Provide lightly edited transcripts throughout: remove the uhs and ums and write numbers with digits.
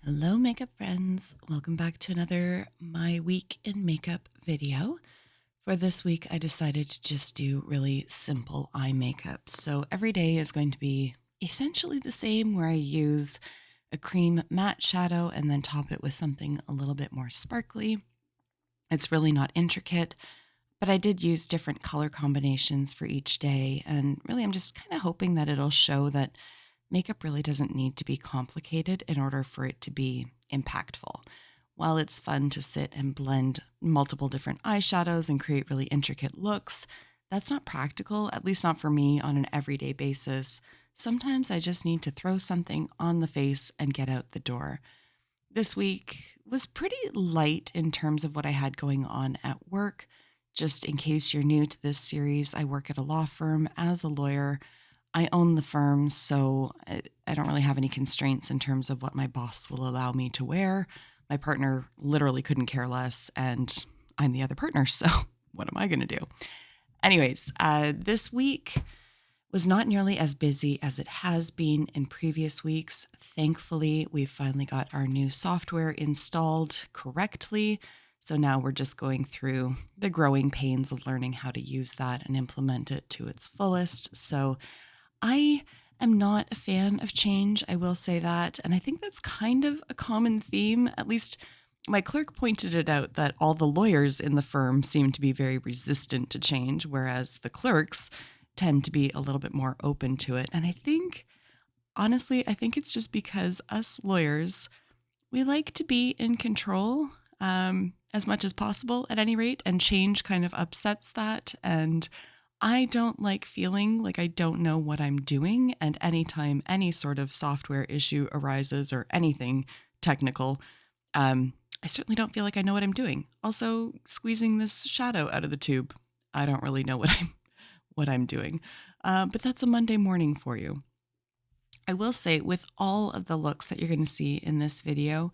Hello, makeup friends. Welcome back to another My Week in Makeup video. For this week, I decided to just do really simple eye makeup. So every day is going to be essentially the same, where I use a cream matte shadow and then top it with something a little bit more sparkly. It's really not intricate, but I did use different color combinations for each day. And really, I'm just kind of hoping that it'll show that makeup really doesn't need to be complicated in order for it to be impactful. While it's fun to sit and blend multiple different eyeshadows and create really intricate looks, that's not practical, at least not for me on an everyday basis. Sometimes I just need to throw something on the face and get out the door. This week was pretty light in terms of what I had going on at work. Just in case you're new to this series, I work at a law firm as a lawyer. I own the firm, so I don't really have any constraints in terms of what my boss will allow me to wear. My partner literally couldn't care less, and I'm the other partner, so what am I going to do? Anyways, this week was not nearly as busy as it has been in previous weeks. Thankfully, we've finally got our new software installed correctly. So now we're just going through the growing pains of learning how to use that and implement it to its fullest. So I am not a fan of change, I will say that. And I think that's kind of a common theme. At least my clerk pointed it out, that all the lawyers in the firm seem to be very resistant to change, whereas the clerks tend to be a little bit more open to it. And I think, honestly, I think it's just because us lawyers, we like to be in control as much as possible at any rate, and change kind of upsets that. And I don't like feeling like I don't know what I'm doing. And anytime any sort of software issue arises or anything technical, I certainly don't feel like I know what I'm doing. Also, squeezing this shadow out of the tube, I don't really know what I'm doing. But that's a Monday morning for you. I will say, with all of the looks that you're going to see in this video,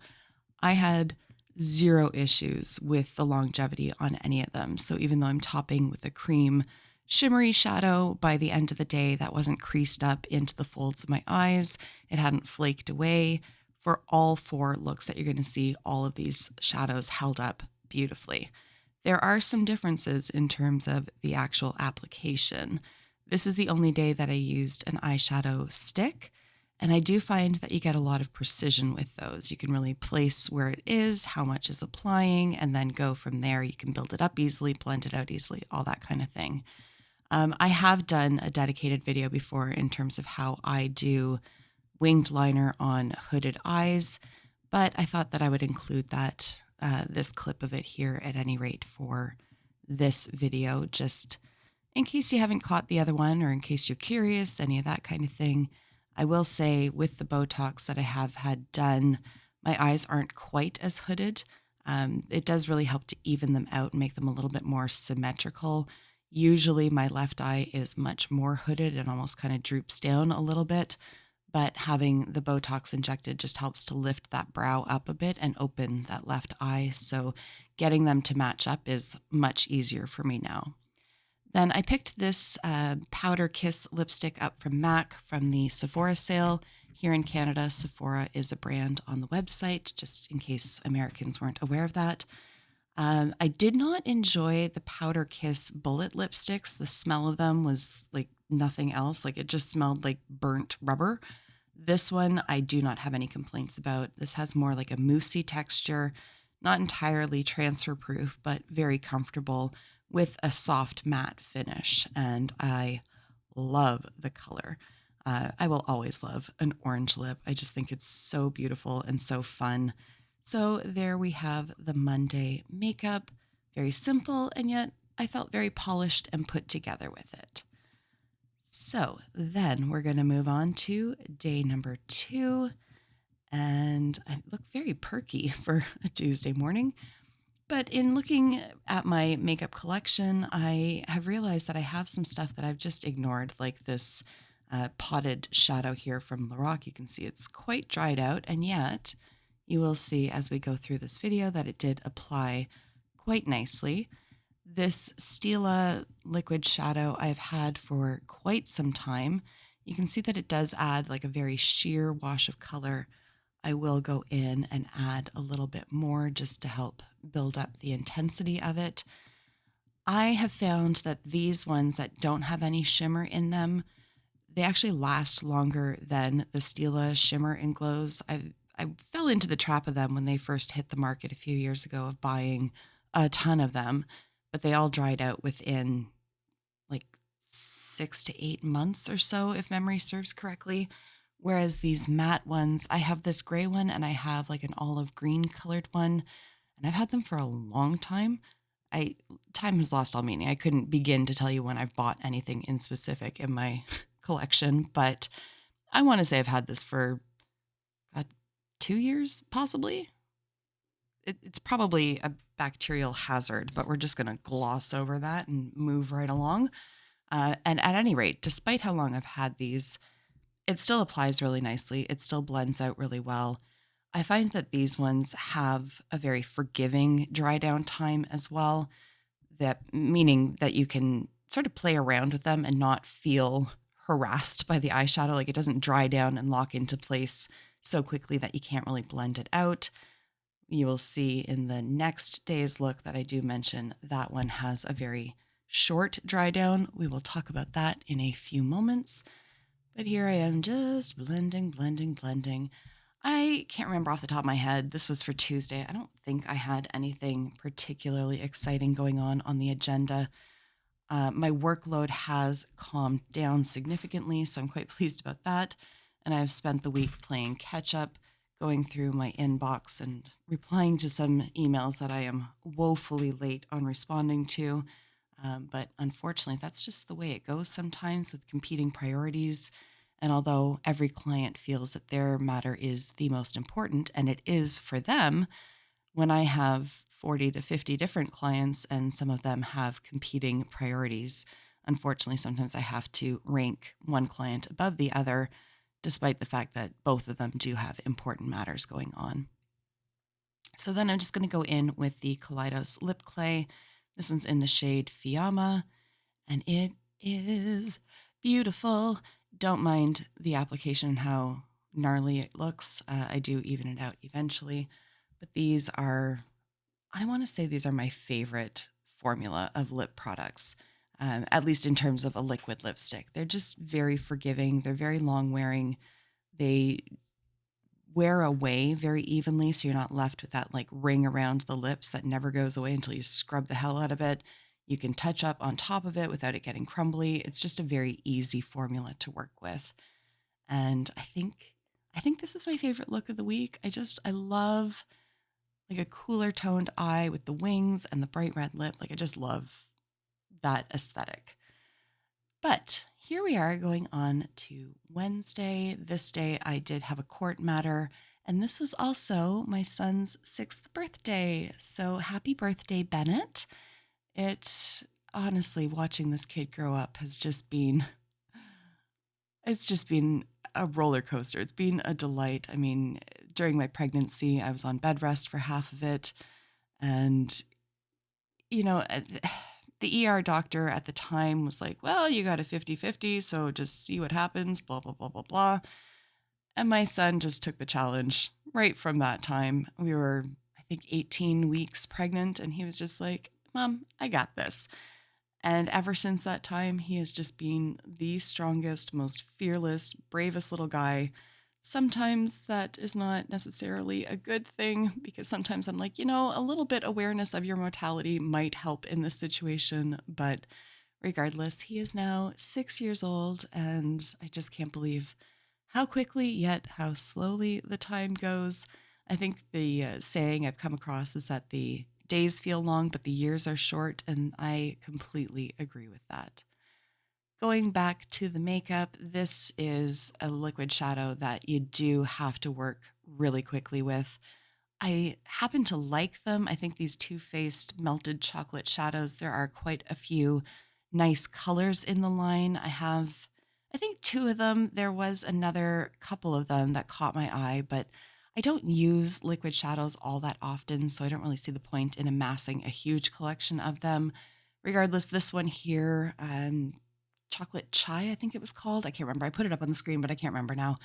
I had zero issues with the longevity on any of them. So even though I'm topping with a cream shimmery shadow, by the end of the day, that wasn't creased up into the folds of my eyes. It hadn't flaked away. For all four looks that you're going to see, all of these shadows held up beautifully. There are some differences in terms of the actual application. This is the only day that I used an eyeshadow stick, and I do find that you get a lot of precision with those. You can really place where it is, how much is applying, and then go from there. You can build it up easily, blend it out easily, all that kind of thing. I have done a dedicated video before in terms of how I do winged liner on hooded eyes, but I thought that I would include that, this clip of it here at any rate for this video, just in case you haven't caught the other one, or in case you're curious, any of that kind of thing. I will say, with the Botox that I have had done, my eyes aren't quite as hooded. It does really help to even them out and make them a little bit more symmetrical. Usually my left eye is much more hooded and almost kind of droops down a little bit, but having the Botox injected just helps to lift that brow up a bit and open that left eye. So getting them to match up is much easier for me now. Then I picked this Powder Kiss lipstick up from MAC from the Sephora sale. Here in Canada, Sephora is a brand on the website, just in case Americans weren't aware of that. I did not enjoy the Powder Kiss bullet lipsticks. The smell of them was like nothing else. Like, it just smelled like burnt rubber. This one, I do not have any complaints about. This has more like a moussey texture, not entirely transfer proof, but very comfortable with a soft matte finish. And I love the color. I will always love an orange lip. I just think it's so beautiful and so fun. So there we have the Monday makeup. Very simple, and yet I felt very polished and put together with it. So then we're going to move on to day number 2. And I look very perky for a Tuesday morning. But in looking at my makeup collection, I have realized that I have some stuff that I've just ignored, like this potted shadow here from Lorac. You can see it's quite dried out, and yet you will see as we go through this video that it did apply quite nicely. This Stila liquid shadow I've had for quite some time. You can see that it does add like a very sheer wash of color I will go in and add a little bit more just to help build up the intensity of it. I have found that these ones that don't have any shimmer in them, they actually last longer than the Stila shimmer and glows. I fell into the trap of them when they first hit the market a few years ago of buying a ton of them, but they all dried out within like 6 to 8 months or so, if memory serves correctly. Whereas these matte ones, I have this gray one and I have like an olive green colored one, and I've had them for a long time. I Time has lost all meaning. I couldn't begin to tell you when I've bought anything in specific in my collection, but I want to say I've had this for God, 2 years, possibly. It's probably a bacterial hazard, but we're just going to gloss over that and move right along. And at any rate, despite how long I've had these, it still applies really nicely. It still blends out really well. I find that these ones have a very forgiving dry down time as well, that meaning that you can sort of play around with them and not feel harassed by the eyeshadow. Like it doesn't dry down and lock into place so quickly that you can't really blend it out. You will see in the next day's look that I do mention that one has a very short dry down. We will talk about that in a few moments. But here I am just blending, blending, blending. I can't remember off the top of my head. This was for Tuesday. I don't think I had anything particularly exciting going on the agenda. My workload has calmed down significantly, so I'm quite pleased about that. And I've spent the week playing catch up, going through my inbox and replying to some emails that I am woefully late on responding to. But unfortunately, that's just the way it goes sometimes with competing priorities. And although every client feels that their matter is the most important, and it is for them, when I have 40 to 50 different clients and some of them have competing priorities, unfortunately, sometimes I have to rank one client above the other, despite the fact that both of them do have important matters going on. So then I'm just going to go in with the Kaleidos Lip Clay. This one's in the shade Fiamma, and it is beautiful. Don't mind the application and how gnarly it looks. I do even it out eventually, but these are, I want to say these are my favorite formula of lip products, at least in terms of a liquid lipstick. They're just very forgiving. They're very long wearing. They wear away very evenly, so you're not left with that like ring around the lips that never goes away until you scrub the hell out of it. You can touch up on top of it without it getting crumbly. It's just a very easy formula to work with. And I think this is my favorite look of the week. I love like a cooler toned eye with the wings and the bright red lip. Like I just love that aesthetic. But here we are going on to Wednesday. This day I did have a court matter, and this was also my son's 6th birthday. So happy birthday, Bennett. It honestly, watching this kid grow up has it's just been a roller coaster. It's been a delight. I mean, during my pregnancy, I was on bed rest for half of it. And, you know, the ER doctor at the time was like, well, you got a 50-50, so just see what happens, blah, blah, blah, blah, blah. And my son just took the challenge right from that time. We were, I think, 18 weeks pregnant, and he was just like, Mom, I got this. And ever since that time, he has just been the strongest, most fearless, bravest little guy. Sometimes that is not necessarily a good thing, because sometimes I'm like, a little bit awareness of your mortality might help in this situation. But regardless, he is now 6 years old, and I just can't believe how quickly yet how slowly the time goes. I think the saying I've come across is that the days feel long, but the years are short, and I completely agree with that. Going back to the makeup, this is a liquid shadow that you do have to work really quickly with. I happen to like them. I think these Too Faced melted chocolate shadows, there are quite a few nice colors in the line. I think two of them. There was another couple of them that caught my eye, but I don't use liquid shadows all that often, so I don't really see the point in amassing a huge collection of them. Regardless, this one here, Chocolate Chai, I think it was called. I can't remember. I put it up on the screen, but I can't remember now.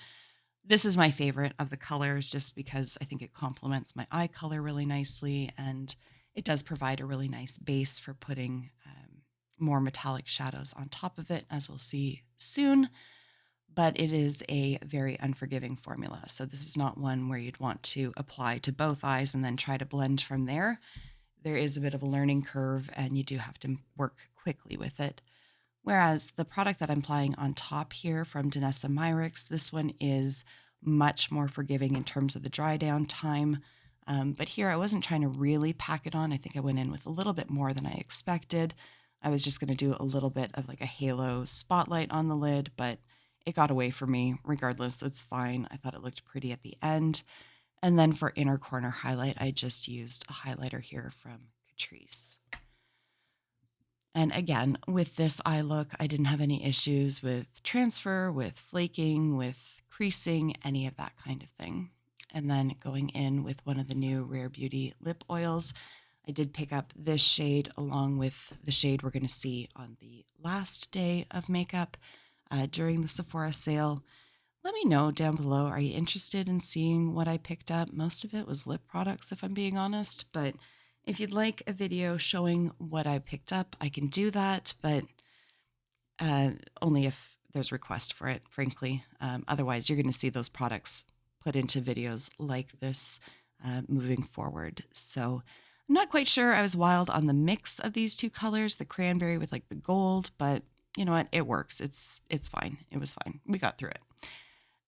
This is my favorite of the colors just because I think it complements my eye color really nicely, and it does provide a really nice base for putting more metallic shadows on top of it, as we'll see soon. But it is a very unforgiving formula. So this is not one where you'd want to apply to both eyes and then try to blend from there. There is a bit of a learning curve and you do have to work quickly with it. Whereas the product that I'm applying on top here from Danessa Myricks, this one is much more forgiving in terms of the dry down time. But here I wasn't trying to really pack it on. I think I went in with a little bit more than I expected. I was just going to do a little bit of like a halo spotlight on the lid, but it got away from me. Regardless, it's fine. I thought it looked pretty at the end. And then for inner corner highlight, I just used a highlighter here from Catrice. And again, with this eye look, I didn't have any issues with transfer, with flaking, with creasing, any of that kind of thing. And then going in with one of the new Rare Beauty lip oils, I did pick up this shade along with the shade we're going to see on the last day of makeup during the Sephora sale. Let me know down below, are you interested in seeing what I picked up? Most of it was lip products, if I'm being honest, but if you'd like a video showing what I picked up, I can do that, but only if there's request for it, frankly. Otherwise, you're going to see those products put into videos like this moving forward. So I'm not quite sure. I was wild on the mix of these two colors, the cranberry with like the gold, but you know what? It works. It's fine. It was fine. We got through it.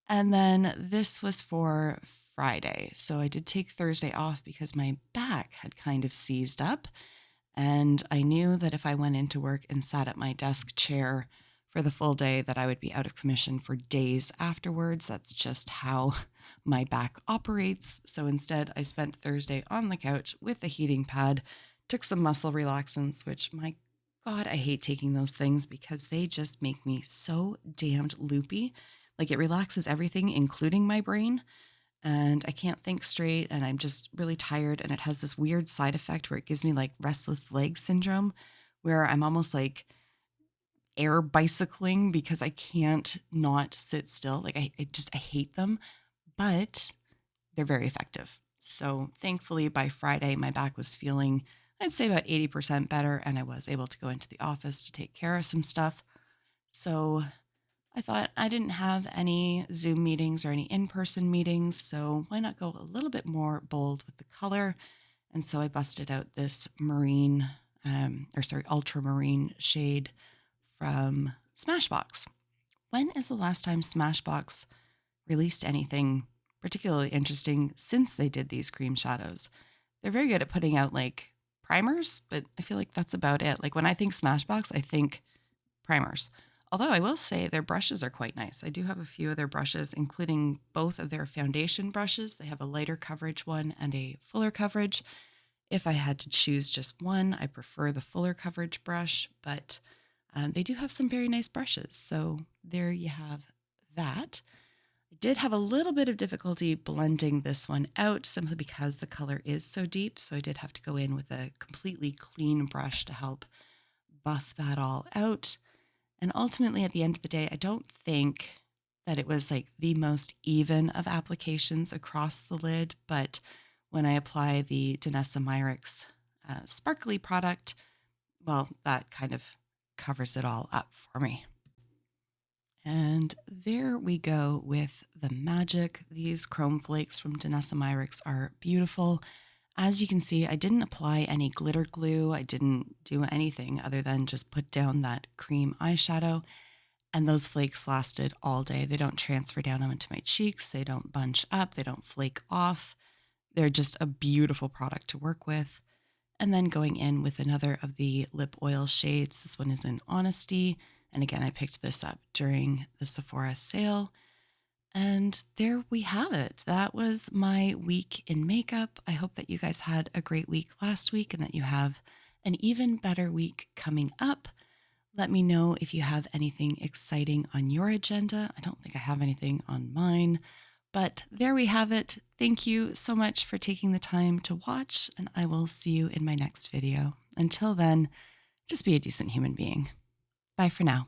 And then this was for Friday. So I did take Thursday off because my back had kind of seized up. And I knew that if I went into work and sat at my desk chair for the full day, that I would be out of commission for days afterwards. That's just how my back operates. So instead, I spent Thursday on the couch with a heating pad, took some muscle relaxants, which my God, I hate taking those things because they just make me so damned loopy. Like it relaxes everything, including my brain, and I can't think straight and I'm just really tired. And it has this weird side effect where it gives me like restless leg syndrome, where I'm almost like air bicycling because I can't not sit still. Like I hate them, but they're very effective. So thankfully by Friday, my back was feeling, I'd say about 80% better. And I was able to go into the office to take care of some stuff. So I thought I didn't have any Zoom meetings or any in-person meetings, so why not go a little bit more bold with the color? And so I busted out this ultramarine shade from Smashbox. When is the last time Smashbox released anything particularly interesting since they did these cream shadows? They're very good at putting out like primers, but I feel like that's about it. Like when I think Smashbox, I think primers. Although I will say their brushes are quite nice. I do have a few of their brushes, including both of their foundation brushes. They have a lighter coverage one and a fuller coverage. If I had to choose just one, I prefer the fuller coverage brush, but they do have some very nice brushes. So there you have that. I did have a little bit of difficulty blending this one out simply because the color is so deep. So I did have to go in with a completely clean brush to help buff that all out. And ultimately, at the end of the day, I don't think that it was like the most even of applications across the lid, but when I apply the Danessa Myricks sparkly product, well, that kind of covers it all up for me. And there we go with the magic. These chrome flakes from Danessa Myricks are beautiful. As you can see, I didn't apply any glitter glue. I didn't do anything other than just put down that cream eyeshadow. And those flakes lasted all day. They don't transfer down onto my cheeks. They don't bunch up. They don't flake off. They're just a beautiful product to work with. And then going in with another of the lip oil shades. This one is in Honesty. And again, I picked this up during the Sephora sale. And there we have it. That was my week in makeup. I hope that you guys had a great week last week and that you have an even better week coming up. Let me know if you have anything exciting on your agenda. I don't think I have anything on mine, but there we have it. Thank you so much for taking the time to watch, and I will see you in my next video. Until then, just be a decent human being. Bye for now.